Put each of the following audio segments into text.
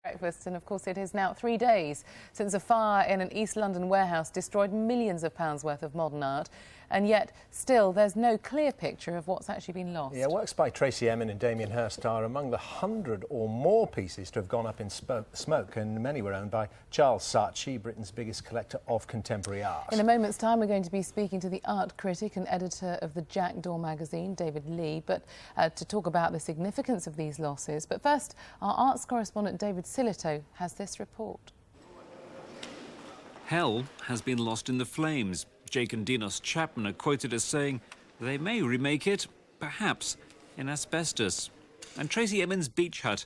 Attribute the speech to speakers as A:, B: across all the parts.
A: Breakfast, and of course it is now 3 days since a fire in an East London warehouse destroyed millions of pounds worth of modern art, and yet still there's no clear picture of what's actually been lost.
B: Yeah, works by Tracy Emin and Damien Hirst are among the 100 or more pieces to have gone up in smoke, and many were owned by Charles Saatchi, Britain's biggest collector of contemporary art.
A: In a moment's time we're going to be speaking to the art critic and editor of the Jackdaw magazine, David Lee, but to talk about the significance of these losses. But first, our arts correspondent David Silito has this report.
C: Hell has been lost in the flames. Jake and Dinos Chapman are quoted as saying they may remake it, perhaps, in asbestos. And Tracy Emin's beach hut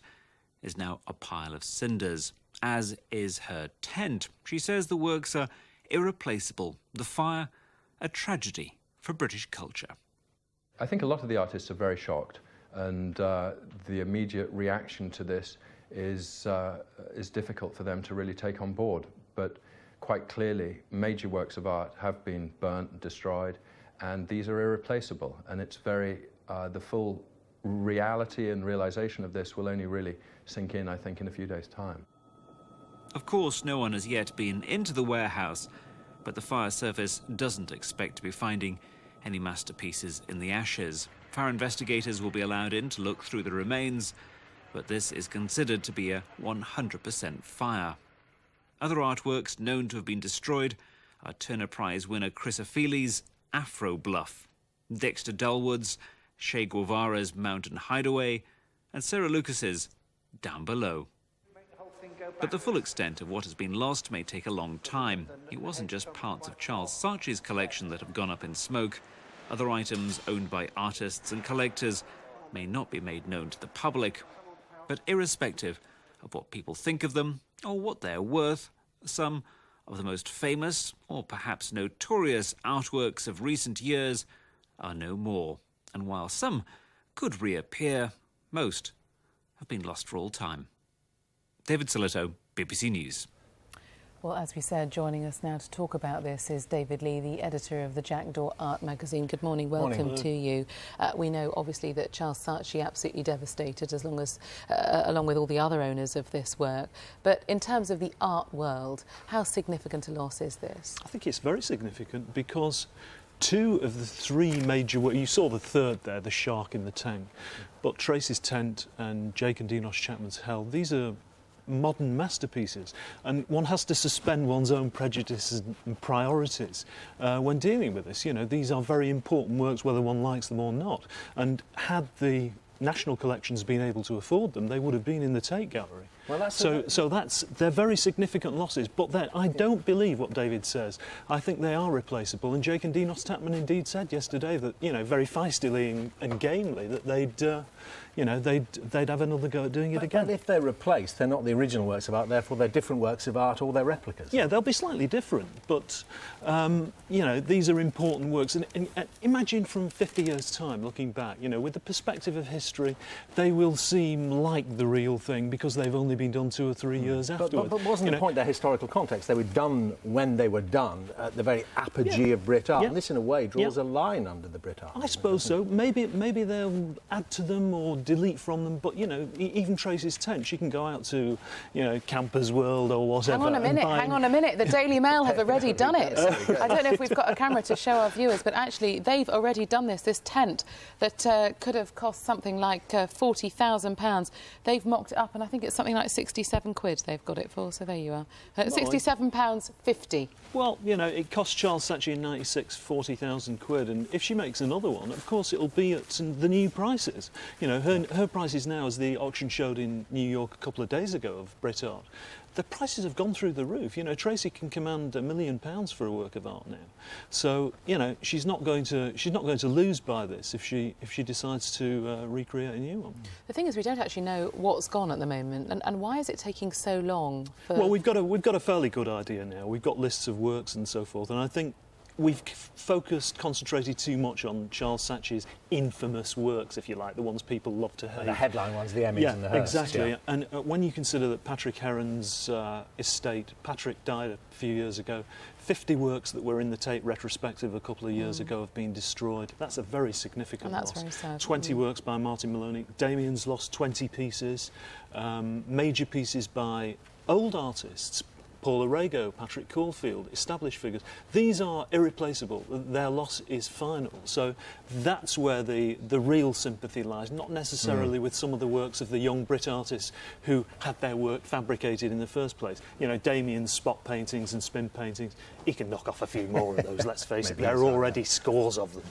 C: is now a pile of cinders, as is her tent. She says the works are irreplaceable. The fire, a tragedy for British culture.
D: I think a lot of the artists are very shocked, and the immediate reaction to this is difficult for them to really take on board. But quite clearly, major works of art have been burnt, destroyed, and these are irreplaceable. And it's the full reality and realization of this will only really sink in, I think, in a few days' time.
C: Of course, no one has yet been into the warehouse, but the fire service doesn't expect to be finding any masterpieces in the ashes. Fire investigators will be allowed in to look through the remains, but this is considered to be a 100% fire. Other artworks known to have been destroyed are Turner Prize winner Chris Ofili's Afro Bluff, Dexter Dulwood's Che Guevara's Mountain Hideaway, and Sarah Lucas's Down Below. But the full extent of what has been lost may take a long time. It wasn't just parts of Charles Saatchi's collection that have gone up in smoke. Other items owned by artists and collectors may not be made known to the public. But irrespective of what people think of them or what they're worth, some of the most famous or perhaps notorious artworks of recent years are no more. And while some could reappear, most have been lost for all time. David Silito, BBC News.
A: Well, as we said, joining us now to talk about this is David Lee, the editor of the Jackdaw art magazine. Good morning, welcome to you. We know, obviously, that Charles Saatchi absolutely devastated, along with all the other owners of this work. But in terms of the art world, how significant a loss is this?
E: I think it's very significant because two of the three major works, you saw the third there, the shark in the tank, but Tracy's tent and Jake and Dinos Chapman's Hell, these are modern masterpieces, and one has to suspend one's own prejudices and priorities when dealing with this. You know, these are very important works whether one likes them or not, and had the national collections been able to afford them, they would have been in the Tate Gallery. Well, they're very significant losses, but I don't believe what David says. I think they are replaceable, and Jake and Dinos Chapman indeed said yesterday that, you know, very feistily and gamely, that they'd have another go at doing it again.
B: But if they're replaced, they're not the original works of art, therefore they're different works of art or they're replicas.
E: Yeah, they'll be slightly different, but, you know, these are important works. And imagine from 50 years' time, looking back, you know, with the perspective of history, they will seem like the real thing because they've only been done 2 or 3 years afterwards.
B: But wasn't the point their historical context? They were done when they were done, at the very apogee of Brit art. And this, in a way, draws a line under the Brit art.
E: I suppose so. Maybe they'll add to them or delete from them, but, you know, even Tracy's tent, she can go out to, you know, Campers World or whatever.
A: Hang on a minute. The Daily Mail have already done it. I don't know if we've got a camera to show our viewers, but actually they've already done this. This tent that could have cost something like £40,000, they've mocked it up, and I think it's something like 67 quid they've got it for, so there you are. £67.50.
E: Well, you know, it cost Charles Saatchi in '96 40,000 quid, and if she makes another one, of course it'll be at the new prices. You know, her prices now, as the auction showed in New York a couple of days ago of Brit art, the prices have gone through the roof. You know, Tracy can command £1 million for a work of art now. So, you know, she's not going to lose by this if she decides to recreate a new one.
A: The thing is, we don't actually know what's gone at the moment, and why is it taking so long?
E: Well, we've got a fairly good idea now. We've got lists of works and so forth, and I think we've concentrated too much on Charles Saatchi's infamous works, if you like, the ones people love to hate.
B: The headline ones, the Emmys and the Hearsts.
E: Exactly.
B: Yeah.
E: And when you consider that Patrick Heron's estate, Patrick died a few years ago, 50 works that were in the Tate retrospective a couple of years ago have been destroyed. That's a very significant
A: And that's
E: loss.
A: very sad.
E: 20 works by Martin Maloney. Damien's lost 20 pieces. Major pieces by old artists, Paul Arago, Patrick Caulfield, established figures. These are irreplaceable. Their loss is final. So that's where the real sympathy lies, not necessarily with some of the works of the young Brit artists who had their work fabricated in the first place. You know, Damien's spot paintings and spin paintings, he can knock off a few more of those, let's face it. There are already scores of them.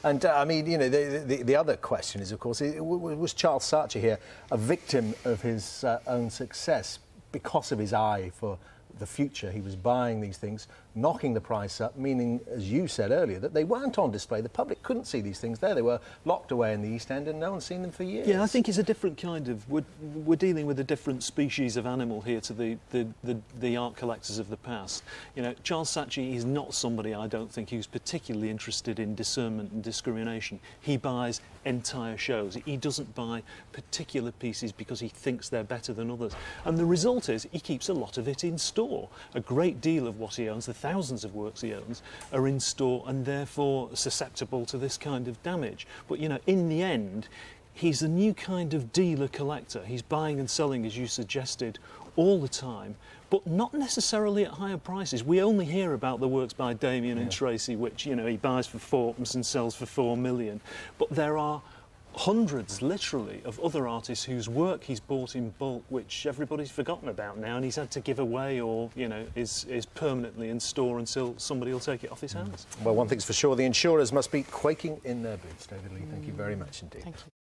B: And, I mean, you know, the other question is, of course, was Charles Saatchi here a victim of his own success because of his eye for the future? He was buying these things, knocking the price up, meaning, as you said earlier, that they weren't on display. The public couldn't see these things there. They were locked away in the East End and no one's seen them for years.
E: Yeah, I think it's a different kind of... We're dealing with a different species of animal here to the art collectors of the past. You know, Charles Saatchi is not somebody, I don't think, who's particularly interested in discernment and discrimination. He buys entire shows. He doesn't buy particular pieces because he thinks they're better than others. And the result is he keeps a lot of it in store. A great deal of what he owns, the thousands of works he owns, are in store and therefore susceptible to this kind of damage. But, you know, in the end, he's a new kind of dealer collector. He's buying and selling, as you suggested, all the time, but not necessarily at higher prices. We only hear about the works by Damien and Tracy, which, you know, he buys for 4pence and sells for 4 million. But there are hundreds, literally, of other artists whose work he's bought in bulk, which everybody's forgotten about now, and he's had to give away or, you know, is permanently in store until somebody will take it off his hands.
B: Well, one thing's for sure, the insurers must be quaking in their boots. David Lee, thank you very much indeed.
A: Thank you.